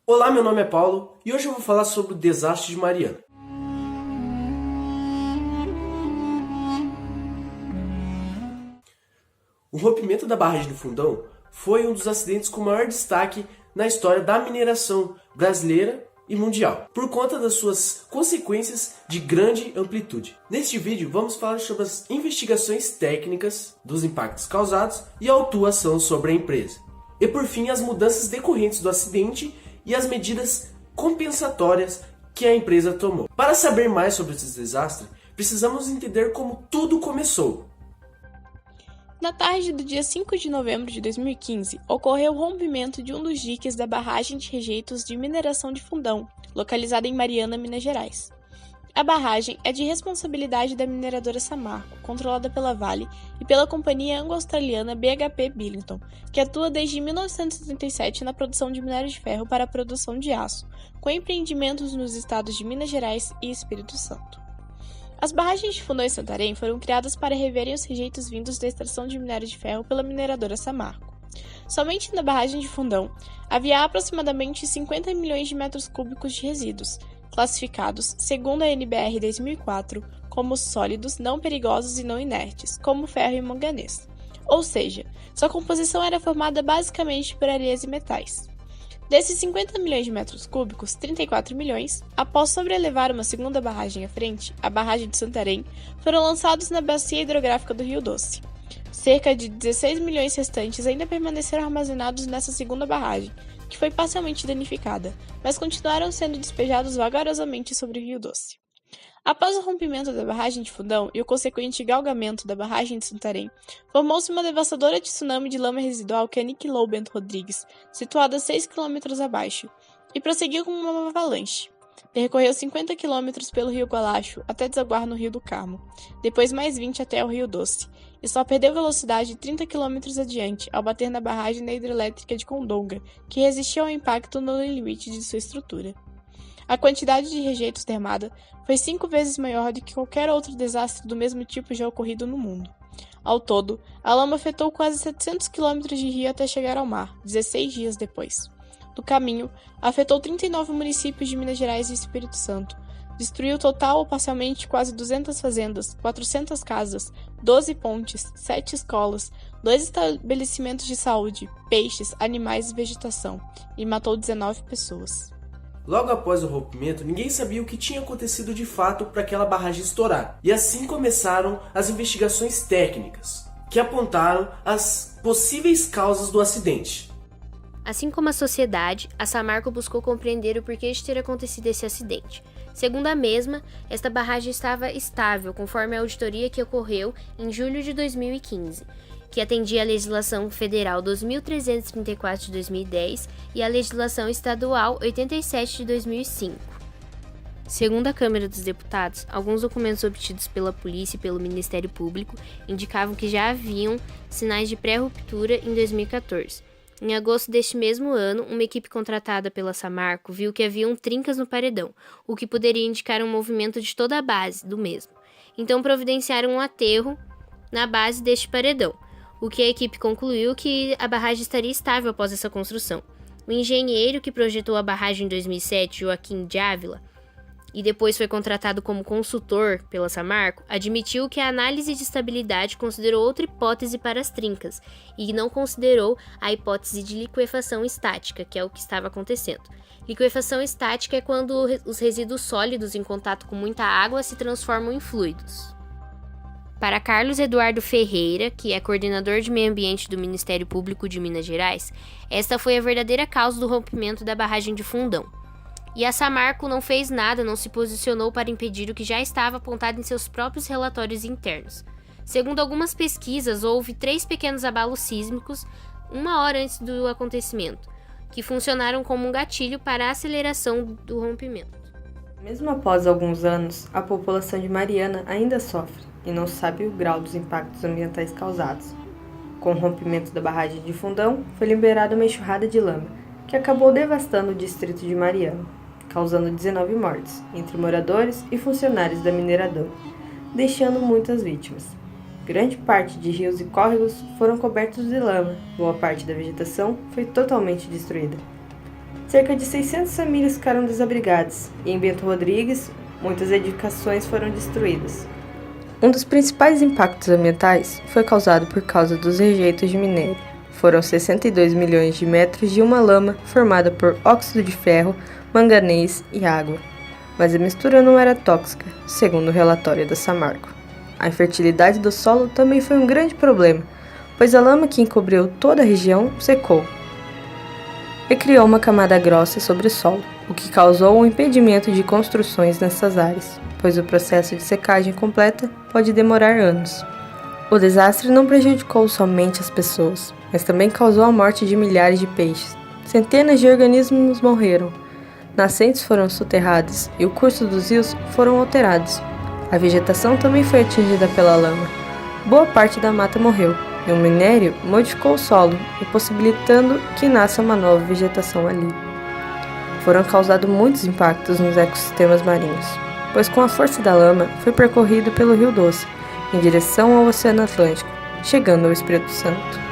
Olá, meu nome é Paulo e hoje eu vou falar sobre o desastre de Mariana. O rompimento da barragem do Fundão foi um dos acidentes com maior destaque na história da mineração brasileira e mundial, por conta das suas consequências de grande amplitude. Neste vídeo vamos falar sobre as investigações técnicas dos impactos causados e a autuação sobre a empresa. E por fim, as mudanças decorrentes do acidente e as medidas compensatórias que a empresa tomou. Para saber mais sobre esse desastre, precisamos entender como tudo começou. Na tarde do dia 5 de novembro de 2015, ocorreu o rompimento de um dos diques da barragem de rejeitos de mineração de Fundão, localizada em Mariana, Minas Gerais. A barragem é de responsabilidade da mineradora Samarco, controlada pela Vale e pela companhia anglo-australiana BHP Billiton, que atua desde 1977 na produção de minério de ferro para a produção de aço, com empreendimentos nos estados de Minas Gerais e Espírito Santo. As barragens de Fundão e Santarém foram criadas para reverem os rejeitos vindos da extração de minério de ferro pela mineradora Samarco. Somente na barragem de Fundão havia aproximadamente 50 milhões de metros cúbicos de resíduos, classificados, segundo a NBR 2004, como sólidos, não perigosos e não inertes, como ferro e manganês. Ou seja, sua composição era formada basicamente por areias e metais. Desses 50 milhões de metros cúbicos, 34 milhões, após sobrelevar uma segunda barragem à frente, a barragem de Santarém, foram lançados na bacia hidrográfica do Rio Doce. Cerca de 16 milhões restantes ainda permaneceram armazenados nessa segunda barragem, que foi parcialmente danificada, mas continuaram sendo despejados vagarosamente sobre o Rio Doce. Após o rompimento da barragem de Fundão e o consequente galgamento da barragem de Santarém, formou-se uma devastadora tsunami de lama residual que aniquilou Bento Rodrigues, situada a 6 km abaixo, e prosseguiu como uma avalanche. Percorreu 50 km pelo rio Gualacho até desaguar no rio do Carmo, depois mais 20 até o Rio Doce, e só perdeu velocidade 30 km adiante ao bater na barragem da hidrelétrica de Condonga, que resistiu ao impacto no limite de sua estrutura. A quantidade de rejeitos derramada foi 5 vezes maior do que qualquer outro desastre do mesmo tipo já ocorrido no mundo. Ao todo, a lama afetou quase 700 km de rio até chegar ao mar, 16 dias depois. No caminho, afetou 39 municípios de Minas Gerais e Espírito Santo, destruiu total ou parcialmente quase 200 fazendas, 400 casas, 12 pontes, 7 escolas, 2 estabelecimentos de saúde, peixes, animais e vegetação, e matou 19 pessoas. Logo após o rompimento, ninguém sabia o que tinha acontecido de fato para aquela barragem estourar. E assim começaram as investigações técnicas, que apontaram as possíveis causas do acidente. Assim como a sociedade, a Samarco buscou compreender o porquê de ter acontecido esse acidente. Segundo a mesma, esta barragem estava estável, conforme a auditoria que ocorreu em julho de 2015, que atendia a legislação federal 2.334 de 2010 e a legislação estadual 87 de 2005. Segundo a Câmara dos Deputados, alguns documentos obtidos pela polícia e pelo Ministério Público indicavam que já haviam sinais de pré-ruptura em 2014. Em agosto deste mesmo ano, uma equipe contratada pela Samarco viu que haviam trincas no paredão, o que poderia indicar um movimento de toda a base do mesmo. Então providenciaram um aterro na base deste paredão, o que a equipe concluiu que a barragem estaria estável após essa construção. O engenheiro que projetou a barragem em 2007, Joaquim de Ávila, e depois foi contratado como consultor pela Samarco, admitiu que a análise de estabilidade considerou outra hipótese para as trincas e não considerou a hipótese de liquefação estática, que é o que estava acontecendo. Liquefação estática é quando os resíduos sólidos em contato com muita água se transformam em fluidos. Para Carlos Eduardo Ferreira, que é coordenador de meio ambiente do Ministério Público de Minas Gerais, esta foi a verdadeira causa do rompimento da barragem de Fundão. E a Samarco não fez nada, não se posicionou para impedir o que já estava apontado em seus próprios relatórios internos. Segundo algumas pesquisas, houve 3 pequenos abalos sísmicos 1 hora antes do acontecimento, que funcionaram como um gatilho para a aceleração do rompimento. Mesmo após alguns anos, a população de Mariana ainda sofre e não sabe o grau dos impactos ambientais causados. Com o rompimento da barragem de Fundão, foi liberada uma enxurrada de lama, que acabou devastando o distrito de Mariana, causando 19 mortes, entre moradores e funcionários da mineradora, deixando muitas vítimas. Grande parte de rios e córregos foram cobertos de lama, boa parte da vegetação foi totalmente destruída. Cerca de 600 famílias ficaram desabrigadas, e em Bento Rodrigues, muitas edificações foram destruídas. Um dos principais impactos ambientais foi causado por causa dos rejeitos de minério. Foram 62 milhões de metros de uma lama formada por óxido de ferro, manganês e água. Mas a mistura não era tóxica, segundo o relatório da Samarco. A infertilidade do solo também foi um grande problema, pois a lama que encobriu toda a região secou e criou uma camada grossa sobre o solo, o que causou um impedimento de construções nessas áreas, pois o processo de secagem completa pode demorar anos. O desastre não prejudicou somente as pessoas, mas também causou a morte de milhares de peixes. Centenas de organismos morreram, nascentes foram soterradas e o curso dos rios foram alterados. A vegetação também foi atingida pela lama. Boa parte da mata morreu, e o minério modificou o solo, impossibilitando que nasça uma nova vegetação ali. Foram causados muitos impactos nos ecossistemas marinhos, pois com a força da lama foi percorrido pelo Rio Doce, em direção ao Oceano Atlântico, chegando ao Espírito Santo.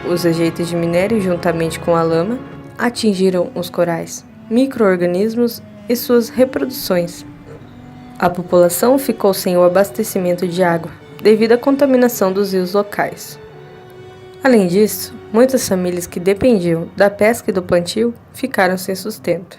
Os rejeitos de minério, juntamente com a lama, atingiram os corais, micro-organismos e suas reproduções. A população ficou sem o abastecimento de água, devido à contaminação dos rios locais. Além disso, muitas famílias que dependiam da pesca e do plantio ficaram sem sustento.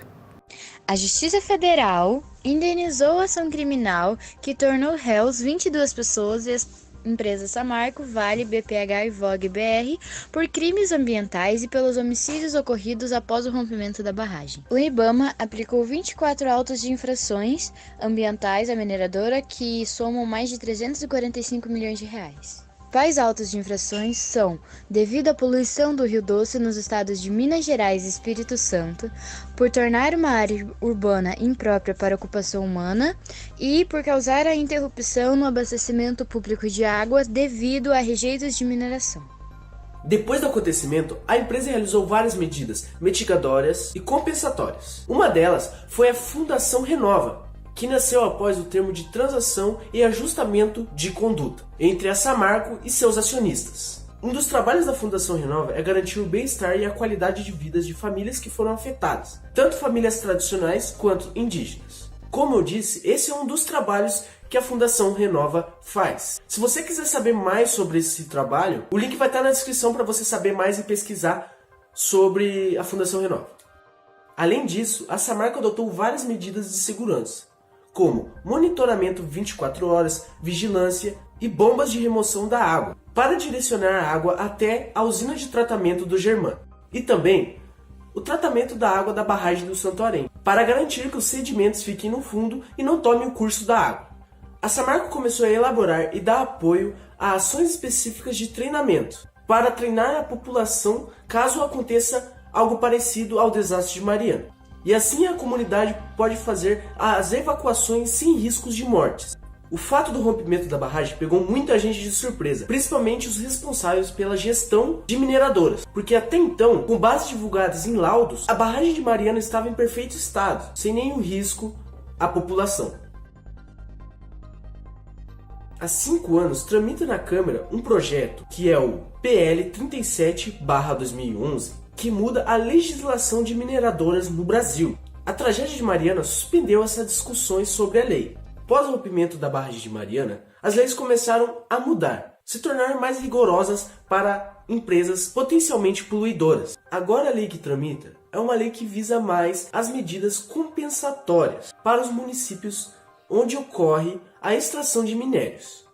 A Justiça Federal indenizou a ação criminal que tornou réus 22 pessoas e as empresas Samarco, Vale, BPH e Vogue BR por crimes ambientais e pelos homicídios ocorridos após o rompimento da barragem. O IBAMA aplicou 24 autos de infrações ambientais à mineradora que somam mais de 345 milhões de reais. Quais autos de infrações são: devido à poluição do Rio Doce nos estados de Minas Gerais e Espírito Santo, por tornar uma área urbana imprópria para ocupação humana e por causar a interrupção no abastecimento público de água devido a rejeitos de mineração. Depois do acontecimento, a empresa realizou várias medidas mitigatórias e compensatórias. Uma delas foi a Fundação Renova, que nasceu após o termo de transação e ajustamento de conduta entre a Samarco e seus acionistas. Um dos trabalhos da Fundação Renova é garantir o bem-estar e a qualidade de vida de famílias que foram afetadas, tanto famílias tradicionais quanto indígenas. Como eu disse, esse é um dos trabalhos que a Fundação Renova faz. Se você quiser saber mais sobre esse trabalho, o link vai estar na descrição para você saber mais e pesquisar sobre a Fundação Renova. Além disso, a Samarco adotou várias medidas de segurança, como monitoramento 24 horas, vigilância e bombas de remoção da água, para direcionar a água até a usina de tratamento do Germano. E também o tratamento da água da barragem do Santarém, para garantir que os sedimentos fiquem no fundo e não tomem o curso da água. A Samarco começou a elaborar e dar apoio a ações específicas de treinamento, para treinar a população caso aconteça algo parecido ao desastre de Mariana. E assim a comunidade pode fazer as evacuações sem riscos de mortes. O fato do rompimento da barragem pegou muita gente de surpresa, principalmente os responsáveis pela gestão de mineradoras, porque até então, com bases divulgadas em laudos, a barragem de Mariana estava em perfeito estado, sem nenhum risco à população. Há 5 anos tramita na Câmara um projeto que é o PL 37/2011, que muda a legislação de mineradoras no Brasil. A tragédia de Mariana suspendeu essas discussões sobre a lei. Após o rompimento da barragem de Mariana, as leis começaram a mudar, se tornar mais rigorosas para empresas potencialmente poluidoras. Agora a lei que tramita é uma lei que visa mais as medidas compensatórias para os municípios onde ocorre a extração de minérios.